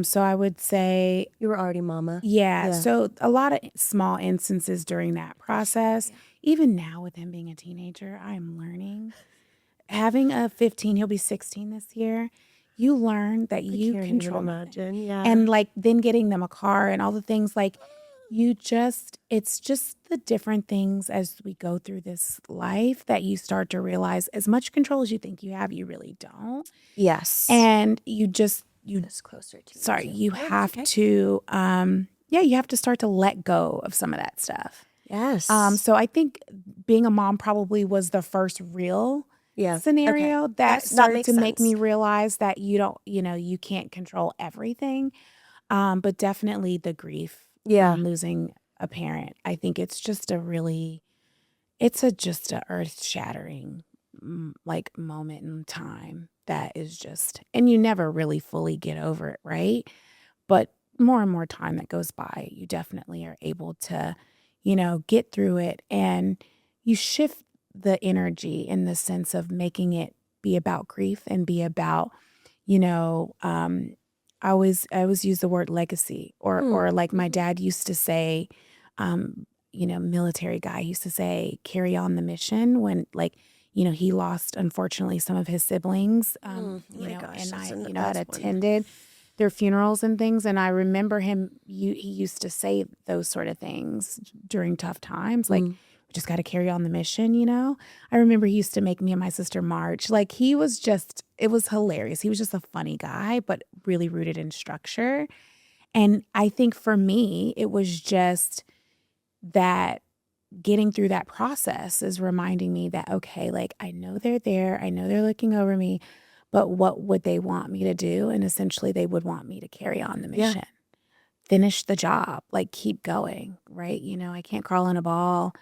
So I would say You were already mama. Yeah. So a lot of small instances during that process. Even now with him being a teenager, I'm learning. Having a 15, he'll be 16 this year. You learn that you can't control even nothing. imagine. Yeah. And like then getting them a car and all the things, like it's just the different things as we go through this life that you start to realize as much control as you think you have, you really don't. Yes. And you just, This closer to sorry, too. you have to, you have to start to let go of some of that stuff. Yes. So I think being a mom probably was the first real scenario that started to make me realize that you don't, you can't control everything. But definitely the grief, losing a parent. I think it's just just a earth shattering like moment in time that is just, and you never really fully get over it, right? But more and more time that goes by, you definitely are able to, get through it, and you shift the energy in the sense of making it be about grief and be about, I always use the word legacy, or like my dad used to say, military guy used to say, carry on the mission, when like, he lost, unfortunately, some of his siblings, and I had attended their funerals and things. And I remember he used to say those sort of things during tough times. Like, we just got to carry on the mission, I remember he used to make me and my sister march. Like, it was hilarious. He was just a funny guy, but really rooted in structure. And I think for me, it was just that getting through that process is reminding me that, okay, like, I know they're there. I know they're looking over me, but what would they want me to do? And essentially they would want me to carry on the mission, finish the job, like keep going, right? I can't crawl in a ball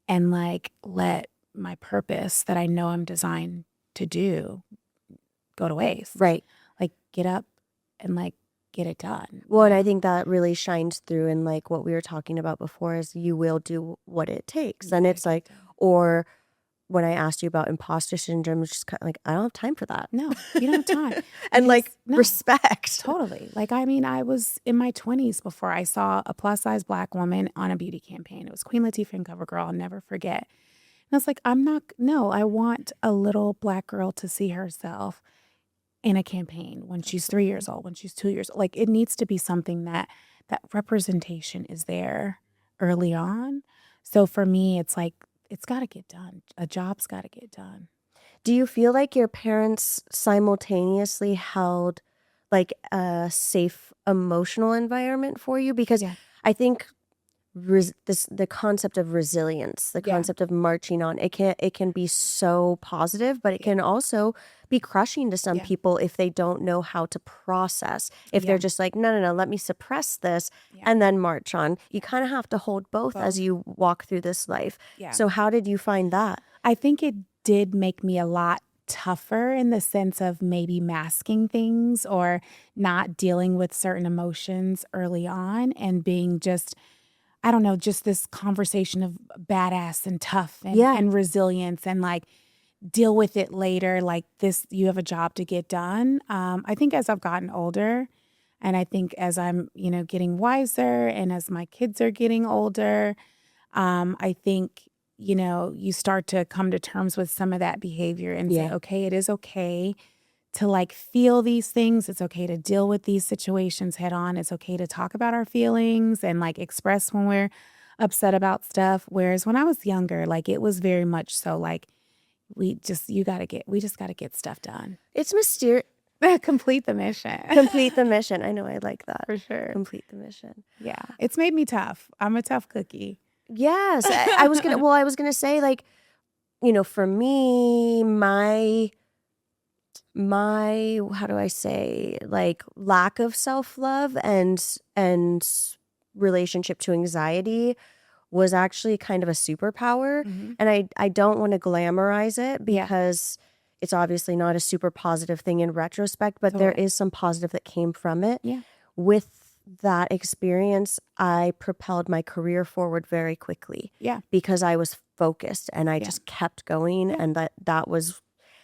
and like let my purpose that I know I'm designed to do go to waste. Right. Like get up and like get it done. Well, and I think that really shines through in like what we were talking about before, is you will do what it takes. And it's like, or when I asked you about imposter syndrome, it's just kind of like, I don't have time for that. No, you don't have time. And like respect. Totally. Like, I mean, I was in my 20s before I saw a plus size Black woman on a beauty campaign. It was Queen Latifah and CoverGirl. I'll never forget. I was like, no, I want a little Black girl to see herself in a campaign when she's 3 years old, when she's 2 years old. Like, it needs to be something that representation is there early on. So for me, it's like, it's got to get done. A job's got to get done. Do you feel like your parents simultaneously held like a safe emotional environment for you? Because Yeah. I think the concept of resilience, the Yeah. concept of marching on, it can be so positive, but it can also be crushing to some Yeah. people if they don't know how to process. If they're just like, no, let me suppress this and then march on. You kind of have to hold both as you walk through this life. Yeah. So how did you find that? I think it did make me a lot tougher in the sense of maybe masking things or not dealing with certain emotions early on and being just, I don't know, just this conversation of badass and tough and resilience and like deal with it later. Like this, you have a job to get done. I think as I've gotten older and I think as I'm, getting wiser and as my kids are getting older, I think, you start to come to terms with some of that behavior and say, okay, it is okay to like feel these things. It's okay to deal with these situations head on. It's okay to talk about our feelings and like express when we're upset about stuff. Whereas when I was younger, like it was very much so like, we just got to get stuff done. It's mysterious. Complete the mission. Complete the mission. I know, I like that. For sure. Complete the mission. Yeah. It's made me tough. I'm a tough cookie. Yes. I was gonna say, like, for me, my how do I say, like, lack of self-love and relationship to anxiety was actually kind of a superpower. Mm-hmm. And I don't want to glamorize it because it's obviously not a super positive thing in retrospect, but there is some positive that came from it. Yeah. With that experience, I propelled my career forward very quickly. Yeah. Because I was focused and I just kept going, and that was,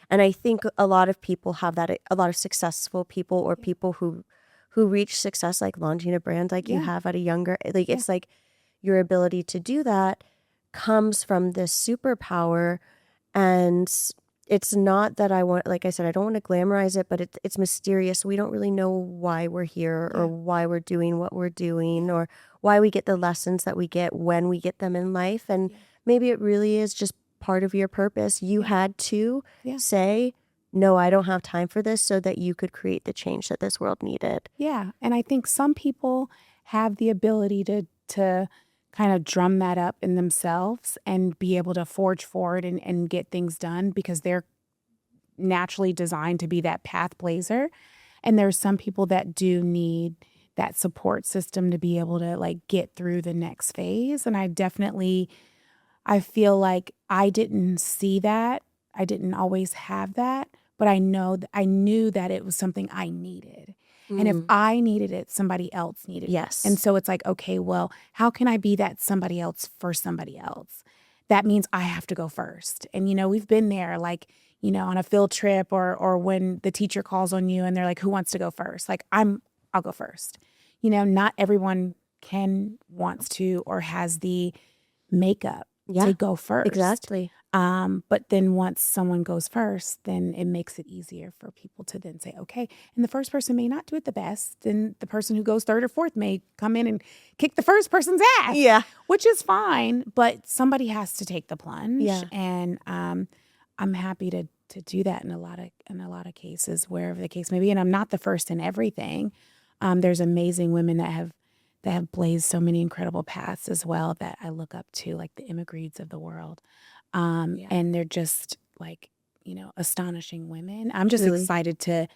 and I think a lot of people have that. A lot of successful people or people who reach success, like launching a brand like you have at a younger, like it's like your ability to do that comes from this superpower. And it's not that I want, like I said, I don't want to glamorize it, but it's mysterious. We don't really know why we're here or why we're doing what we're doing or why we get the lessons that we get when we get them in life. And maybe it really is just part of your purpose. You had to say, no, I don't have time for this, so that you could create the change that this world needed. Yeah. And I think some people have the ability to kind of drum that up in themselves and be able to forge forward and get things done because they're naturally designed to be that path blazer. And there's some people that do need that support system to be able to like get through the next phase. And I feel like I didn't see that. I didn't always have that, but I knew that it was something I needed. And if I needed it, somebody else needed it. And so it's like, okay, well, how can I be that somebody else for somebody else? That means I have to go first. And, we've been there, like, on a field trip or when the teacher calls on you and they're like, who wants to go first? Like, I'll go first. Not everyone wants to, or has the makeup to go first. Exactly. But then once someone goes first, then it makes it easier for people to then say, okay, and the first person may not do it the best. And the person who goes third or fourth may come in and kick the first person's ass. Yeah. Which is fine, but somebody has to take the plunge. Yeah. And I'm happy to do that in a lot of cases, wherever the case may be. And I'm not the first in everything. There's amazing women that have blazed so many incredible paths as well that I look up to, like the Immigreeds of the world. And they're just like, astonishing women. I'm just excited to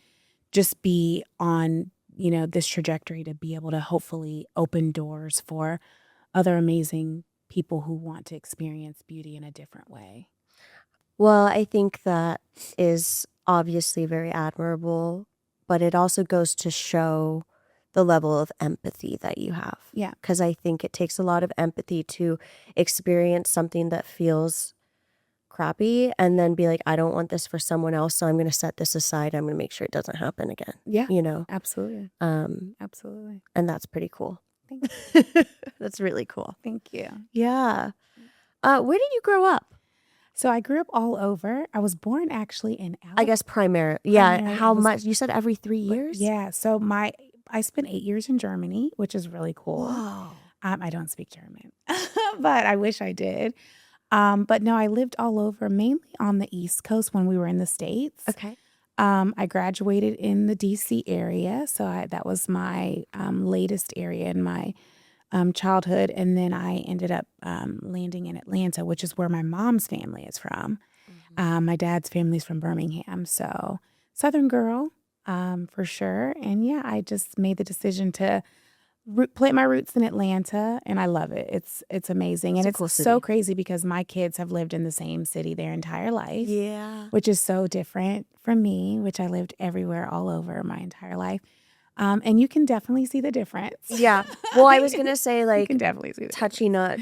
just be on, this trajectory to be able to hopefully open doors for other amazing people who want to experience beauty in a different way. Well, I think that is obviously very admirable, but it also goes to show the level of empathy that you have. Yeah. Because I think it takes a lot of empathy to experience something that feels crappy and then be like, I don't want this for someone else, so I'm going to set this aside. I'm going to make sure it doesn't happen again. Yeah. Absolutely. Absolutely. And that's pretty cool. Thank you. That's really cool. Thank you. Yeah. Where did you grow up? So I grew up all over. I was born actually in I Alabama. guess primary. Yeah. Primary, How I was- much? You said every 3 years? Yeah. So I spent 8 years in Germany, which is really cool. Whoa. I don't speak German, but I wish I did. But no, I lived all over, mainly on the East Coast when we were in the States. Okay. I graduated in the DC area, so that was my latest area in my childhood, and then I ended up landing in Atlanta, which is where my mom's family is from. My dad's family's from Birmingham, so Southern girl for sure. And yeah, I just made the decision to plant my roots in Atlanta, and I love it. It's amazing, It's and a cool it's so city. crazy because my kids have lived in the same city their entire life, Yeah. which is so different from me, which I lived everywhere all over my entire life. And you can definitely see the difference. Yeah. Well, I was gonna say, You like, can definitely see the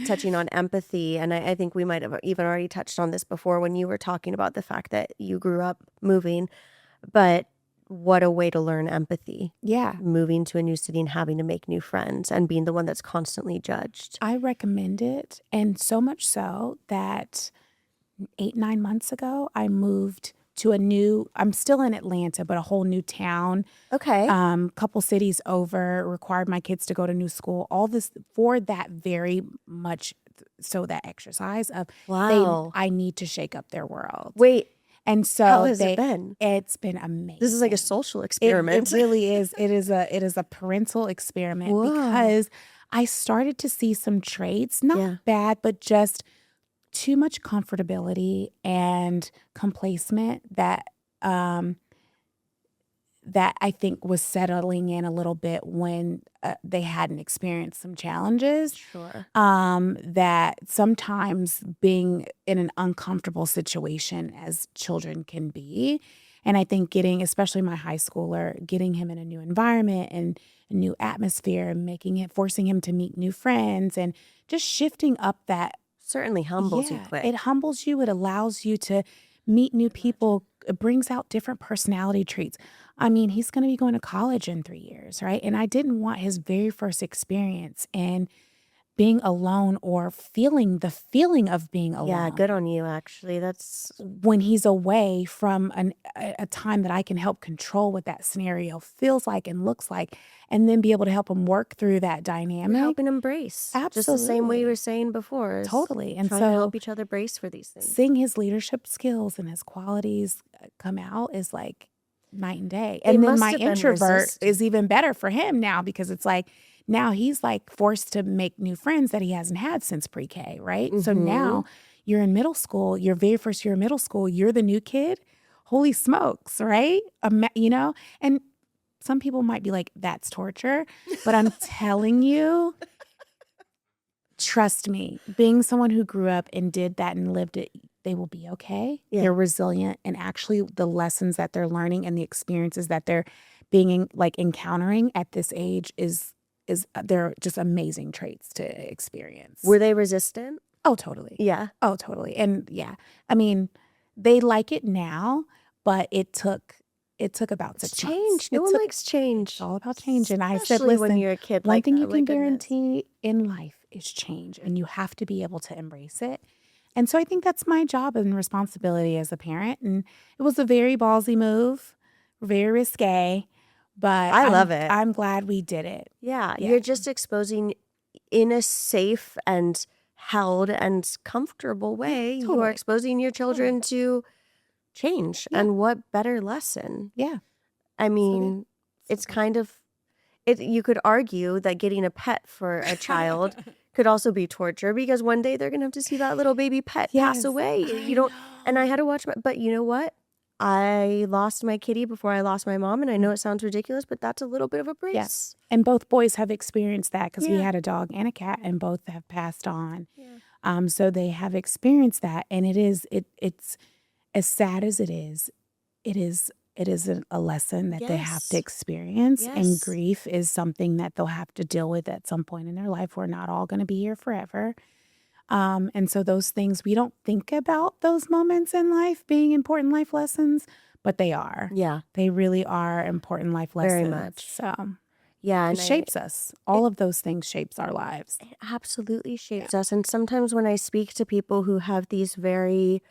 touching on empathy, and I think we might have even already touched on this before when you were talking about the fact that you grew up moving, but what a way to learn empathy. Yeah. Moving to a new city and having to make new friends and being the one that's constantly judged. I recommend it. And so much so that 8, 9 months ago, I moved to I'm still in Atlanta, but a whole new town. Okay. Couple cities over, required my kids to go to new school. All this for that very much so that exercise of Wow. I need to shake up their world. Wait, And so how has it been? It's been amazing. This is like a social It experiment. really is. It is a parental experiment Whoa. because I started to see some traits, not Yeah. bad, but just too much comfortability and complacement that I think was settling in a little bit when they hadn't experienced some challenges. Sure. That sometimes being in an uncomfortable situation as children can be. And I think especially my high schooler, getting him in a new environment and a new atmosphere and forcing him to meet new friends and just shifting up that. Certainly humbles you quick. It humbles you. It allows you to meet new people. It brings out different personality traits. I mean, he's going to be going to college in 3 years, right? And I didn't want his very first experience in being alone or feeling the feeling of being alone. Yeah, good on you, actually. That's When he's away from a time that I can help control what that scenario feels like and looks like, and then be able to help him work through that dynamic. help and embrace. Just the same way you were saying before. is Totally. And trying so to help each other brace for these things. seeing his leadership skills and his qualities come out is like night and day. And then must my have been introvert resistant. is even better for him now because it's like now he's like forced to make new friends that he hasn't had since pre-K, right? So now you're in middle school, your very first year of middle school, you're the new kid. Holy smokes, right? And some people might be like, that's torture. But I'm telling you, trust me, being someone who grew up and did that and lived it, they will be okay. Yeah. They're resilient. And actually the lessons that they're learning and the experiences that they're encountering at this age they're just amazing traits to experience. Were they resistant? Oh, totally. Yeah. Oh, totally. And yeah, I mean, they like it now, but it took about 6 months. Change. No one likes change. It's all about change. And I said, Especially listen, when you're a kid one like thing that. you My can goodness. guarantee in life is change, and you have to be able to embrace it. And so I think that's my job and responsibility as a parent. And it was a very ballsy move, very risque, but I love it. I'm glad we did it. Yeah, Yeah. you're just exposing in a safe and held and comfortable way. You Totally. are exposing your children to change. Yeah. And what better lesson? Yeah. I mean, it's kind of you could argue that getting a pet for a child could also be torture because one day they're going to have to see that little baby pet pass Yes, away. You don't and I had to watch but you know what? I lost my kitty before I lost my mom, and I know it sounds ridiculous, but that's a little bit of a brace. Yes. And both boys have experienced that because we Yeah. had a dog and a cat, and both have passed on. Yeah. So they have experienced that, and it's as sad as it is a lesson that they have to Yes. experience, and Yes. grief is something that they'll have to deal with at some point in their life. We're not all going to be here forever. And so those things, we don't think about those moments in life being important life lessons, but they are. Yeah. They really are important life Very lessons. much. So Yeah. it shapes us. All of those things shapes our lives. It absolutely shapes us. And sometimes when I speak to people who have these very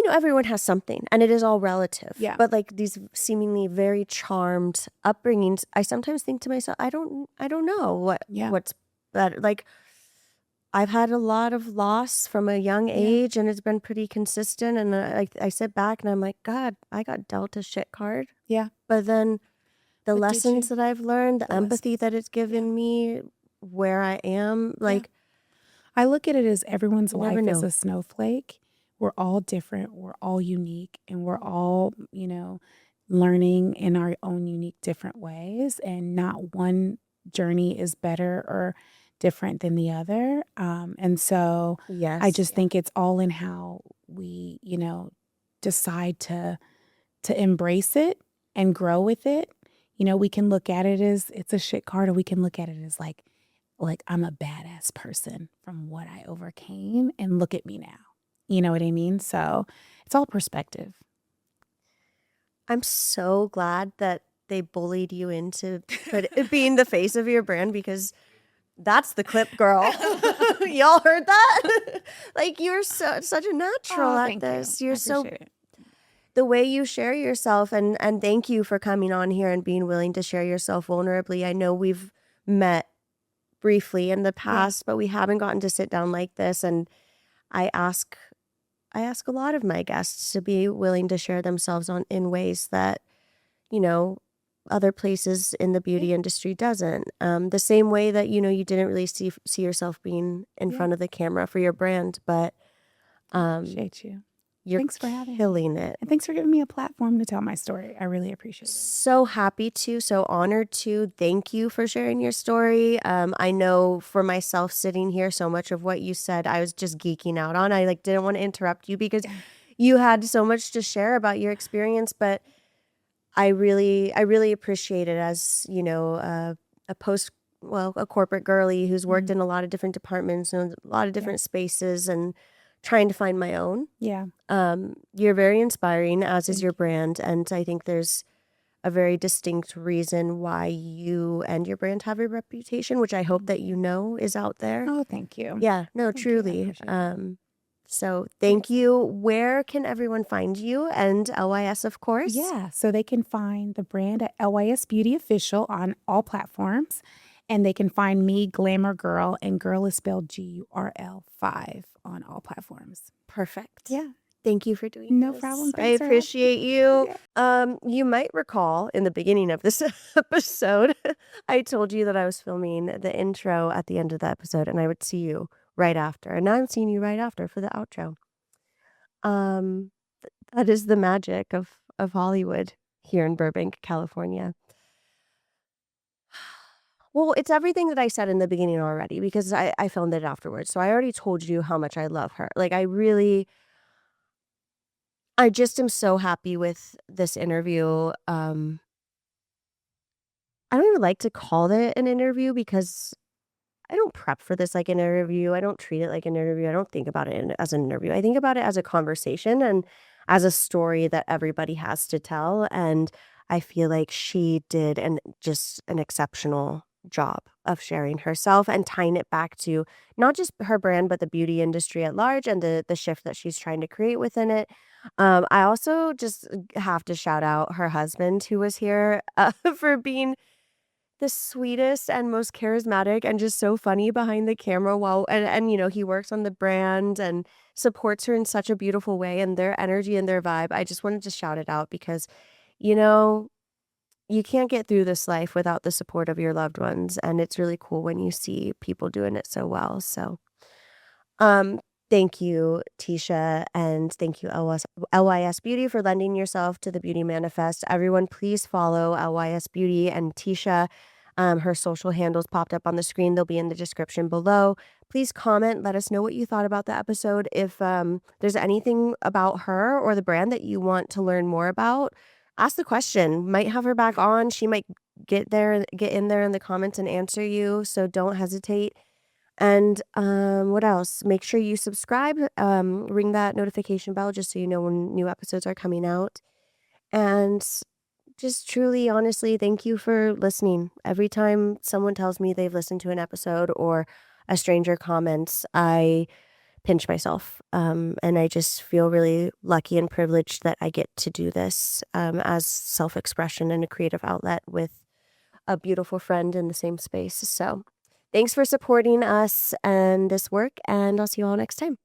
everyone has something and it is all relative. Yeah. But like these seemingly very charmed upbringings, I sometimes think to myself, I don't know what's better. Like I've had a lot of loss from a young age and it's been pretty consistent. And I sit back and I'm like, God, I got dealt a shit card. Yeah. But then the But did lessons you? that I've learned, the The empathy lessons. that it's given me, where I am, like I look at it as everyone's you never life is know. a snowflake. We're all different. We're all unique. And we're all, learning in our own unique different ways. And not one journey is better or different than the other. And so I Yes. just think it's all in how we, decide to embrace it and grow with it. We can look at it as it's a shit card, or we can look at it as like I'm a badass person from what I overcame, and look at me now. You know what I mean? So it's all perspective. I'm so glad that they bullied you into being the face of your brand, because that's the clip, girl. Y'all heard that? Like you're such a natural at Thank this. you. You're I so appreciate it. the way you share yourself, and thank you for coming on here and being willing to share yourself vulnerably. I know we've met briefly in the past, but we haven't gotten to sit down like this, and I ask a lot of my guests to be willing to share themselves in ways that, other places in the beauty industry doesn't. The same way that, you didn't really see yourself being in front of the camera for your brand, but I appreciate you. you're Thanks for having me. killing it. And thanks for giving me a platform to tell my story. I really appreciate it. So happy to, so honored to. Thank you for sharing your story. I know for myself sitting here, so much of what you said, I was just geeking out on. I didn't want to interrupt you because you had so much to share about your experience, but I really appreciate it as, a corporate girly who's worked in a lot of different departments and a lot of different spaces and trying to find my own. Yeah. You're very inspiring, as is Thank your brand. And I think there's a very distinct reason why you and your brand have a reputation, which I hope that is out there. Oh, thank you. Yeah, no, Thank you. I truly. appreciate that. So thank you. Where can everyone find you? And LYS, of course. Yeah, so they can find the brand at LYS Beauty Official on all platforms. And they can find me, Glamour Girl, and girl is spelled GURL 5 on all platforms. Perfect. Yeah. Thank you for doing No this. problem. I Thanks for having appreciate you. You might recall in the beginning of this episode, I told you that I was filming the intro at the end of the episode and I would see you right after. And now I'm seeing you right after for the outro. That is the magic of Hollywood here in Burbank, California. Well, it's everything that I said in the beginning already, because I filmed it afterwards. So I already told you how much I love her. Like I just am so happy with this interview. I don't even like to call it an interview because I don't prep for this like an interview. I don't treat it like an interview. I don't think about it as an interview. I think about it as a conversation and as a story that everybody has to tell. And I feel like she did just an exceptional job of sharing herself and tying it back to not just her brand, but the beauty industry at large and the shift that she's trying to create within it. I also just have to shout out her husband who was here for being the sweetest and most charismatic and just so funny behind the camera and he works on the brand and supports her in such a beautiful way, and their energy and their vibe. I just wanted to shout it out because you can't get through this life without the support of your loved ones, and it's really cool when you see people doing it so well. So thank you, Tisha, and thank you, LYS Beauty, for lending yourself to the Beauty Manifest. Everyone, please follow LYS Beauty and Tisha. Her social handles popped up on the screen. They'll be in the description below. Please comment. Let us know what you thought about the episode. If there's anything about her or the brand that you want to learn more about, ask the question. Might have her back on. She might get in there in the comments and answer you. So don't hesitate. And what else? Make sure you subscribe, ring that notification bell just so you know when new episodes are coming out. And just truly, honestly, thank you for listening. Every time someone tells me they've listened to an episode or a stranger comments, I pinch myself. And I just feel really lucky and privileged that I get to do this as self-expression and a creative outlet with a beautiful friend in the same space. So thanks for supporting us and this work, and I'll see you all next time.